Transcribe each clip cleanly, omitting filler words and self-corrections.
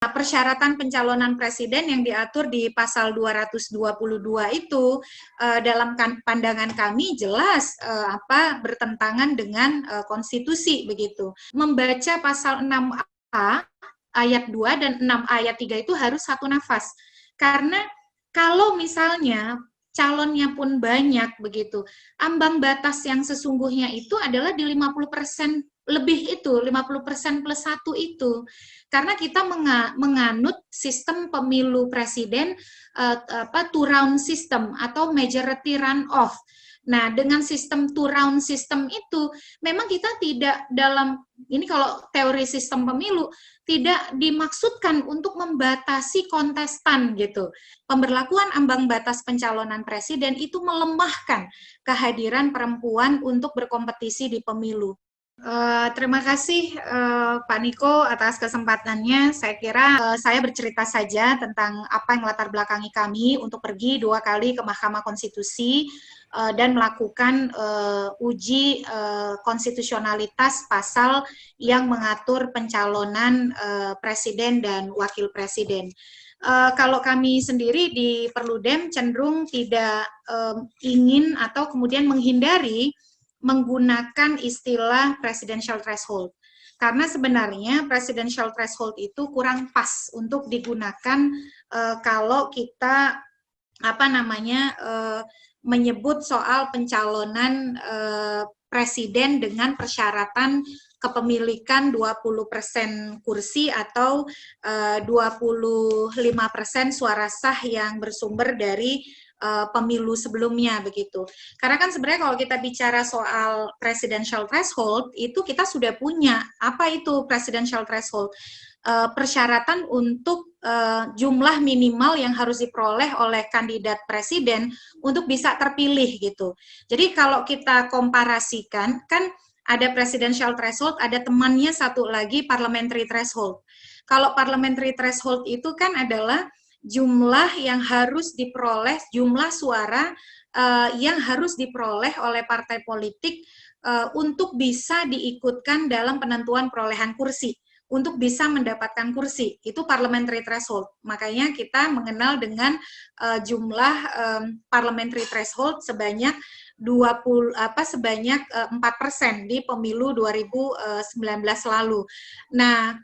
Persyaratan pencalonan presiden yang diatur di pasal 222 itu dalam pandangan kami jelas bertentangan dengan konstitusi begitu. Membaca pasal 6A ayat 2 dan 6 ayat 3 itu harus satu nafas. Karena kalau misalnya calonnya pun banyak begitu, ambang batas yang sesungguhnya itu adalah di 50% lebih itu, 50% plus 1 itu. Karena kita menganut sistem pemilu presiden two round system atau majority runoff. Nah, dengan sistem two round system itu memang kita tidak dalam ini kalau teori sistem pemilu tidak dimaksudkan untuk membatasi kontestan gitu. Pemberlakuan ambang batas pencalonan presiden itu melemahkan kehadiran perempuan untuk berkompetisi di pemilu. Terima kasih Pak Niko atas kesempatannya. Saya kira saya bercerita saja tentang apa yang latar belakangi kami untuk pergi 2 kali ke Mahkamah Konstitusi dan melakukan uji konstitusionalitas pasal yang mengatur pencalonan presiden dan wakil presiden. Kalau kami sendiri di Perludem cenderung tidak ingin atau kemudian menghindari menggunakan istilah presidential threshold. Karena sebenarnya presidential threshold itu kurang pas untuk digunakan kalau kita menyebut soal pencalonan presiden dengan persyaratan kepemilikan 20% kursi atau 25% suara sah yang bersumber dari pemilu sebelumnya begitu. Karena kan sebenarnya kalau kita bicara soal presidential threshold itu kita sudah punya apa itu presidential threshold, persyaratan untuk jumlah minimal yang harus diperoleh oleh kandidat presiden untuk bisa terpilih gitu. Jadi kalau kita komparasikan kan ada presidential threshold, ada temannya satu lagi parliamentary threshold. Kalau parliamentary threshold itu kan adalah jumlah yang harus diperoleh, jumlah suara yang harus diperoleh oleh partai politik untuk bisa diikutkan dalam penentuan perolehan kursi, untuk bisa mendapatkan kursi. Itu parliamentary threshold. Makanya kita mengenal dengan jumlah parliamentary threshold sebanyak 4% di pemilu 2019 lalu. Nah,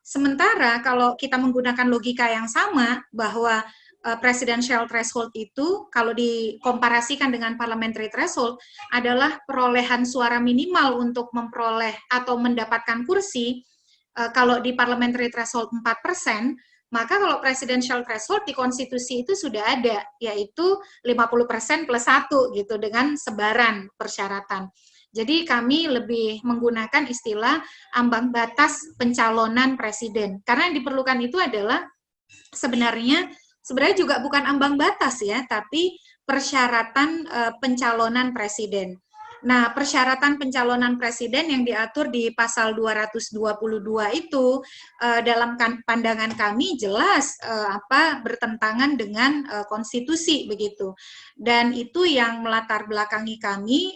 sementara kalau kita menggunakan logika yang sama bahwa presidential threshold itu kalau dikomparasikan dengan parliamentary threshold adalah perolehan suara minimal untuk memperoleh atau mendapatkan kursi, kalau di parliamentary threshold 4%, maka kalau presidential threshold di konstitusi itu sudah ada, yaitu 50% plus 1 gitu dengan sebaran persyaratan. Jadi kami lebih menggunakan istilah ambang batas pencalonan presiden. Karena yang diperlukan itu adalah sebenarnya juga bukan ambang batas ya, tapi persyaratan pencalonan presiden. Nah, persyaratan pencalonan presiden yang diatur di pasal 222 itu dalam pandangan kami jelas bertentangan dengan konstitusi begitu. Dan itu yang melatar belakangi kami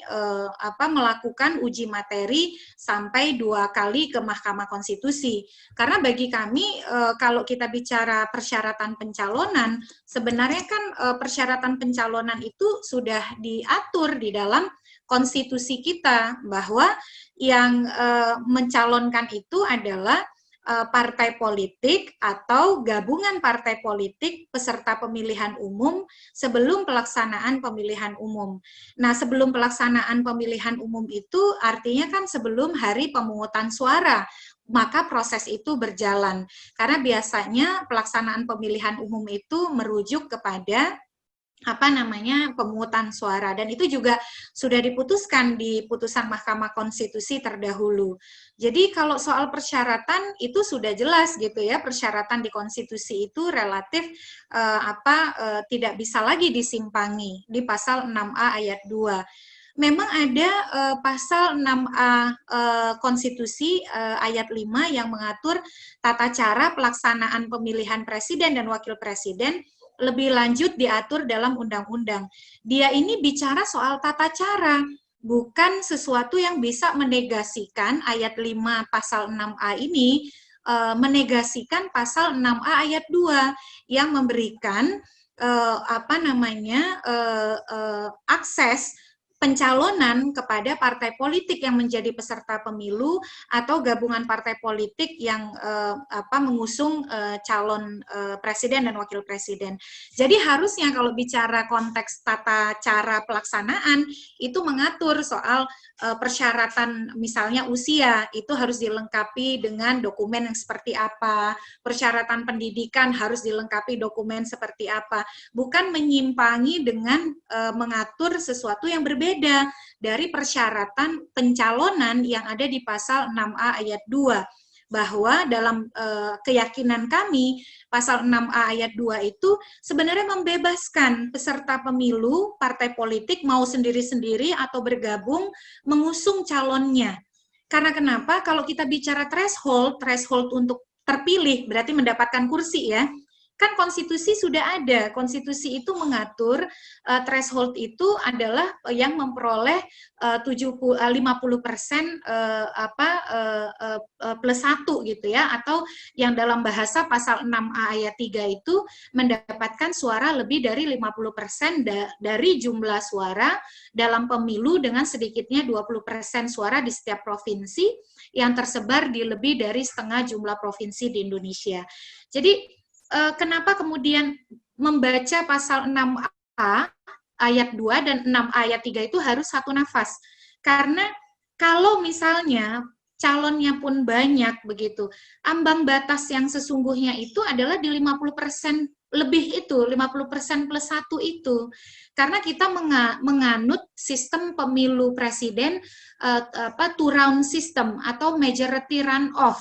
melakukan uji materi sampai 2 kali ke Mahkamah Konstitusi. Karena bagi kami kalau kita bicara persyaratan pencalonan, sebenarnya kan persyaratan pencalonan itu sudah diatur di dalam konstitusi kita bahwa yang mencalonkan itu adalah partai politik atau gabungan partai politik peserta pemilihan umum sebelum pelaksanaan pemilihan umum. Nah, sebelum pelaksanaan pemilihan umum itu artinya kan sebelum hari pemungutan suara, maka proses itu berjalan. Karena biasanya pelaksanaan pemilihan umum itu merujuk kepada pemungutan suara, dan itu juga sudah diputuskan di putusan Mahkamah Konstitusi terdahulu. Jadi kalau soal persyaratan itu sudah jelas gitu ya, persyaratan di konstitusi itu relatif tidak bisa lagi disimpangi di pasal 6A ayat 2. Memang ada pasal 6A konstitusi ayat 5 yang mengatur tata cara pelaksanaan pemilihan presiden dan wakil presiden lebih lanjut diatur dalam undang-undang. Dia ini bicara soal tata cara, bukan sesuatu yang bisa menegasikan ayat 5 pasal 6A ini menegasikan pasal 6A ayat 2 yang memberikan akses pencalonan kepada partai politik yang menjadi peserta pemilu atau gabungan partai politik yang mengusung calon presiden dan wakil presiden. Jadi harusnya kalau bicara konteks tata cara pelaksanaan itu mengatur soal persyaratan misalnya usia itu harus dilengkapi dengan dokumen yang seperti apa, persyaratan pendidikan harus dilengkapi dokumen seperti apa, bukan menyimpangi dengan mengatur sesuatu yang berbeda dari persyaratan pencalonan yang ada di pasal 6A ayat 2, bahwa dalam keyakinan kami pasal 6A ayat 2 itu sebenarnya membebaskan peserta pemilu, partai politik mau sendiri-sendiri atau bergabung mengusung calonnya. Karena kenapa? Kalau kita bicara threshold untuk terpilih berarti mendapatkan kursi ya. Kan konstitusi sudah ada, konstitusi itu mengatur threshold itu adalah yang memperoleh 50% plus 1 gitu ya, atau yang dalam bahasa pasal 6A ayat 3 itu mendapatkan suara lebih dari 50% dari jumlah suara dalam pemilu dengan sedikitnya 20% suara di setiap provinsi yang tersebar di lebih dari setengah jumlah provinsi di Indonesia. Jadi kenapa kemudian membaca pasal 6A ayat 2 dan 6A ayat 3 itu harus satu nafas? Karena kalau misalnya calonnya pun banyak begitu, ambang batas yang sesungguhnya itu adalah di 50% lebih itu, 50% plus 1 itu. Karena kita menganut sistem pemilu presiden two round system atau majority runoff.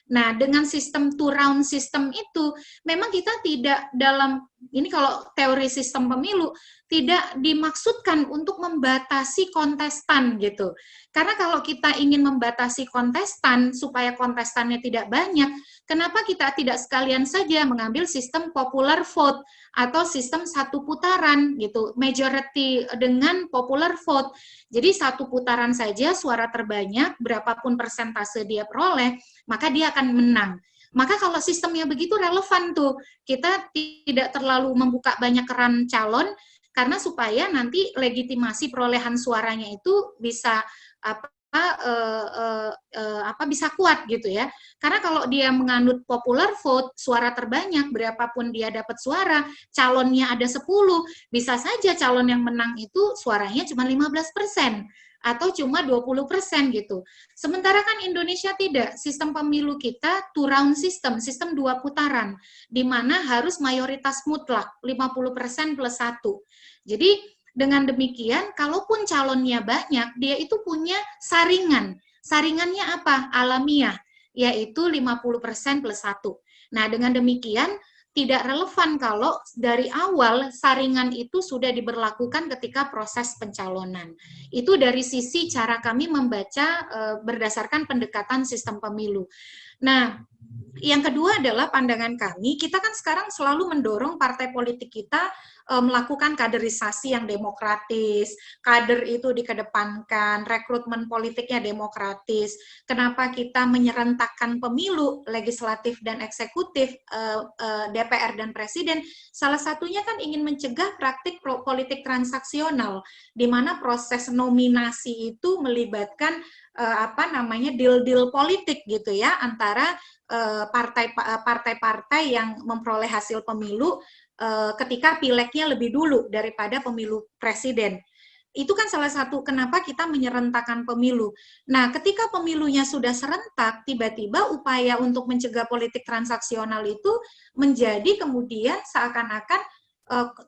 Nah, dengan sistem two round system itu, memang kita tidak dalam, ini kalau teori sistem pemilu, tidak dimaksudkan untuk membatasi kontestan gitu. Karena kalau kita ingin membatasi kontestan, supaya kontestannya tidak banyak, kenapa kita tidak sekalian saja mengambil sistem popular vote, atau sistem satu putaran gitu, majority dengan popular vote. Jadi satu putaran saja suara terbanyak, berapapun persentase dia peroleh, maka dia akan menang. Maka kalau sistemnya begitu relevan tuh, kita tidak terlalu membuka banyak keran calon, karena supaya nanti legitimasi perolehan suaranya itu bisa bisa kuat gitu ya. Karena kalau dia menganut popular vote, suara terbanyak, berapapun dia dapat suara, calonnya ada 10, bisa saja calon yang menang itu suaranya cuma 15%. Atau cuma 20% gitu. Sementara kan Indonesia tidak, sistem pemilu kita two round system, sistem 2 putaran, di mana harus mayoritas mutlak, 50% plus 1. Jadi dengan demikian, kalaupun calonnya banyak, dia itu punya saringan. Saringannya apa? Alamiah, yaitu 50% plus 1. Nah, dengan demikian, tidak relevan kalau dari awal saringan itu sudah diberlakukan ketika proses pencalonan. Itu dari sisi cara kami membaca berdasarkan pendekatan sistem pemilu. Nah, yang kedua adalah pandangan kami, kita kan sekarang selalu mendorong partai politik kita melakukan kaderisasi yang demokratis, kader itu dikedepankan, rekrutmen politiknya demokratis. Kenapa kita menyerentakkan pemilu legislatif dan eksekutif, DPR dan presiden? Salah satunya kan ingin mencegah praktik politik transaksional, di mana proses nominasi itu melibatkan deal-deal politik gitu ya, antara partai-partai yang memperoleh hasil pemilu ketika pileknya lebih dulu daripada pemilu presiden. Itu kan salah satu kenapa kita menyerentakkan pemilu. Nah, ketika pemilunya sudah serentak, tiba-tiba upaya untuk mencegah politik transaksional itu menjadi kemudian seakan-akan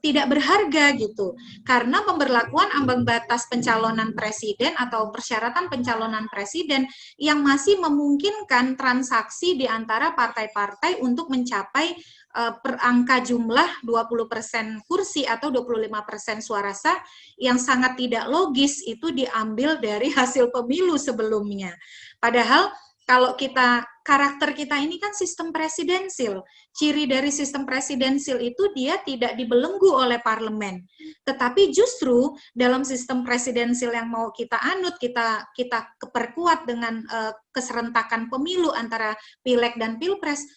tidak berharga gitu. Karena pemberlakuan ambang batas pencalonan presiden atau persyaratan pencalonan presiden yang masih memungkinkan transaksi di antara partai-partai untuk mencapai angka jumlah 20% kursi atau 25% suara sah yang sangat tidak logis itu diambil dari hasil pemilu sebelumnya. Padahal kalau kita karakter kita ini kan sistem presidensil. Ciri dari sistem presidensil itu dia tidak dibelenggu oleh parlemen. Tetapi justru dalam sistem presidensil yang mau kita anut, kita perkuat dengan keserentakan pemilu antara pileg dan pilpres,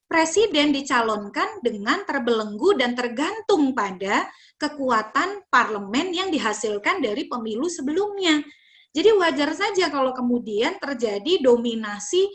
presiden dicalonkan dengan terbelenggu dan tergantung pada kekuatan parlemen yang dihasilkan dari pemilu sebelumnya. Jadi wajar saja kalau kemudian terjadi dominasi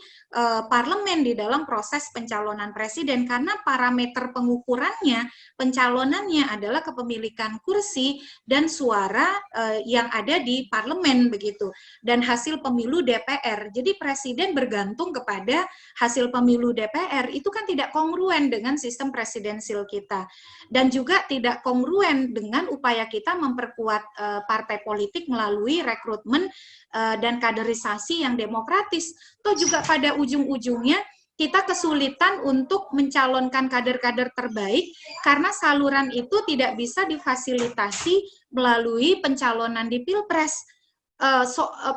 parlemen di dalam proses pencalonan presiden, karena parameter pengukurannya, pencalonannya adalah kepemilikan kursi dan suara yang ada di parlemen begitu, dan hasil pemilu DPR. Jadi presiden bergantung kepada hasil pemilu DPR, itu kan tidak kongruen dengan sistem presidensil kita, dan juga tidak kongruen dengan upaya kita memperkuat partai politik melalui rekrutmen dan kaderisasi yang demokratis. Toh juga pada ujung-ujungnya kita kesulitan untuk mencalonkan kader-kader terbaik karena saluran itu tidak bisa difasilitasi melalui pencalonan di Pilpres.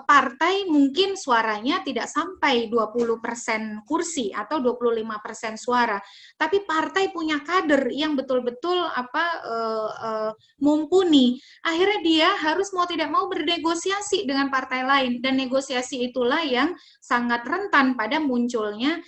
Partai mungkin suaranya tidak sampai 20% kursi atau 25% suara, tapi partai punya kader yang betul-betul mumpuni. Akhirnya dia harus mau tidak mau bernegosiasi dengan partai lain, dan negosiasi itulah yang sangat rentan pada munculnya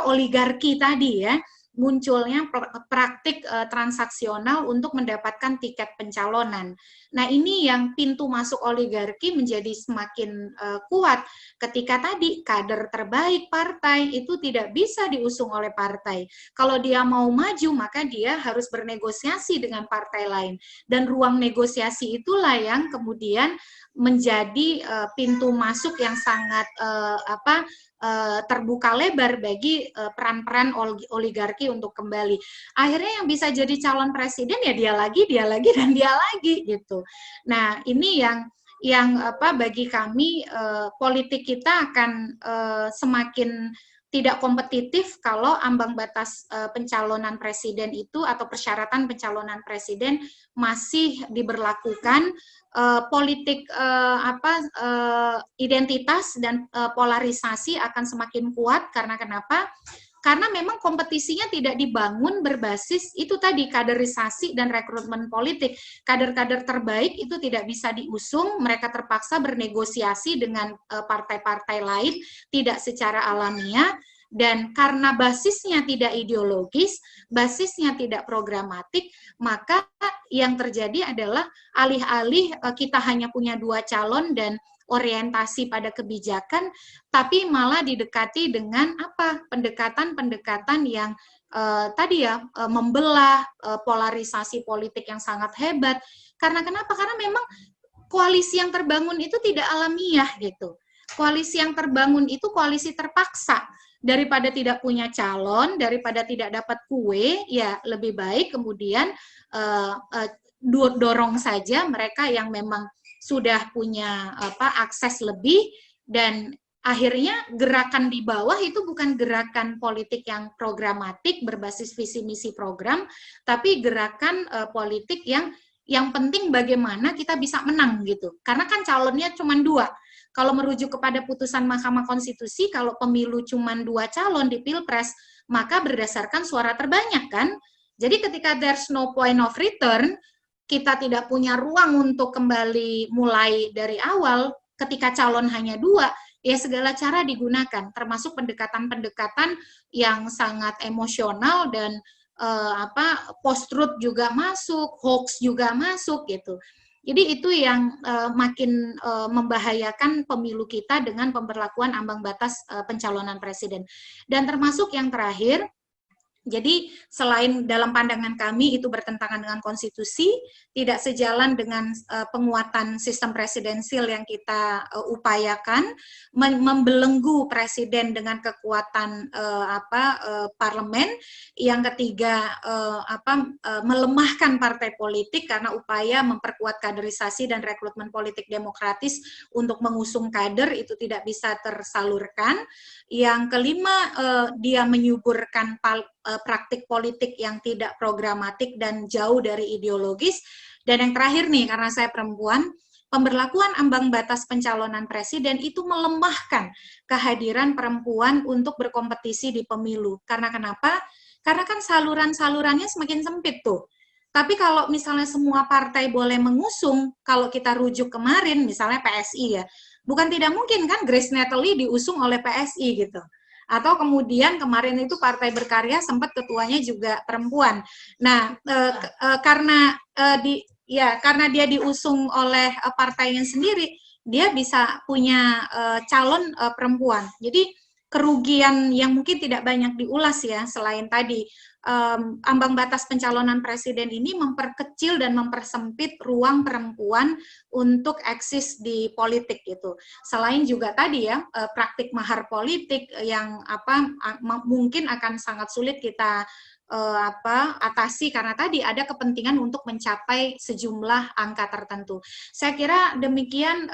oligarki tadi ya, munculnya praktik transaksional untuk mendapatkan tiket pencalonan. Nah, ini yang pintu masuk oligarki menjadi semakin kuat ketika tadi kader terbaik partai itu tidak bisa diusung oleh partai. Kalau dia mau maju, maka dia harus bernegosiasi dengan partai lain. Dan ruang negosiasi itulah yang kemudian menjadi pintu masuk yang sangat terbuka lebar bagi peran-peran oligarki untuk kembali. Akhirnya yang bisa jadi calon presiden ya dia lagi, dan dia lagi gitu. Nah, ini yang bagi kami politik kita akan semakin tidak kompetitif kalau ambang batas pencalonan presiden itu atau persyaratan pencalonan presiden masih diberlakukan. Politik identitas dan polarisasi akan semakin kuat. Karena kenapa? Karena memang kompetisinya tidak dibangun berbasis itu tadi, kaderisasi dan rekrutmen politik. Kader-kader terbaik itu tidak bisa diusung, mereka terpaksa bernegosiasi dengan partai-partai lain, tidak secara alamiah. Dan karena basisnya tidak ideologis, basisnya tidak programatik, maka yang terjadi adalah alih-alih kita hanya punya 2 calon dan orientasi pada kebijakan, tapi malah didekati dengan pendekatan-pendekatan yang tadi ya membelah, polarisasi politik yang sangat hebat. Karena kenapa? Karena memang koalisi yang terbangun itu tidak alamiah gitu. Koalisi yang terbangun itu koalisi terpaksa. Daripada tidak punya calon, daripada tidak dapat kue, ya lebih baik kemudian dorong saja mereka yang memang sudah punya akses lebih, dan akhirnya gerakan di bawah itu bukan gerakan politik yang programatik berbasis visi misi program, tapi gerakan politik yang penting bagaimana kita bisa menang gitu. Karena kan calonnya cuma 2. Kalau merujuk kepada putusan Mahkamah Konstitusi, kalau pemilu cuma 2 calon di Pilpres, maka berdasarkan suara terbanyak kan. Jadi ketika there's no point of return, kita tidak punya ruang untuk kembali mulai dari awal, ketika calon hanya 2, ya segala cara digunakan, termasuk pendekatan-pendekatan yang sangat emosional dan post-truth juga masuk, hoax juga masuk gitu. Jadi itu yang makin membahayakan pemilu kita dengan pemberlakuan ambang batas pencalonan presiden. Dan termasuk yang terakhir, jadi selain dalam pandangan kami itu bertentangan dengan konstitusi, tidak sejalan dengan penguatan sistem presidensil yang kita upayakan, membelenggu presiden dengan kekuatan parlemen. Yang ketiga melemahkan partai politik karena upaya memperkuat kaderisasi dan rekrutmen politik demokratis untuk mengusung kader itu tidak bisa tersalurkan. Yang kelima, dia menyuburkan praktik politik yang tidak programatik dan jauh dari ideologis. Dan yang terakhir nih, karena saya perempuan, pemberlakuan ambang batas pencalonan presiden itu melemahkan kehadiran perempuan untuk berkompetisi di pemilu. Karena kenapa? Karena kan saluran-salurannya semakin sempit tuh. Tapi kalau misalnya semua partai boleh mengusung, kalau kita rujuk kemarin, misalnya PSI ya, bukan tidak mungkin kan Grace Natali diusung oleh PSI gitu. Atau kemudian kemarin itu Partai Berkarya sempat ketuanya juga perempuan. Nah, karena dia diusung oleh partainya sendiri, dia bisa punya calon perempuan. Jadi kerugian yang mungkin tidak banyak diulas ya, selain tadi ambang batas pencalonan presiden ini memperkecil dan mempersempit ruang perempuan untuk eksis di politik gitu. Selain juga tadi ya praktik mahar politik yang mungkin akan sangat sulit kita atasi karena tadi ada kepentingan untuk mencapai sejumlah angka tertentu. Saya kira demikian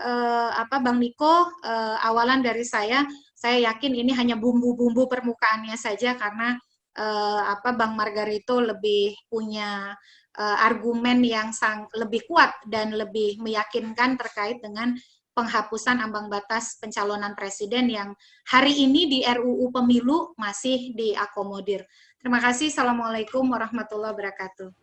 Bang Niko, awalan dari saya yakin ini hanya bumbu-bumbu permukaannya saja karena Bang Margarito lebih punya argumen yang lebih kuat dan lebih meyakinkan terkait dengan penghapusan ambang batas pencalonan presiden yang hari ini di RUU Pemilu masih diakomodir. Terima kasih. Assalamualaikum warahmatullahi wabarakatuh.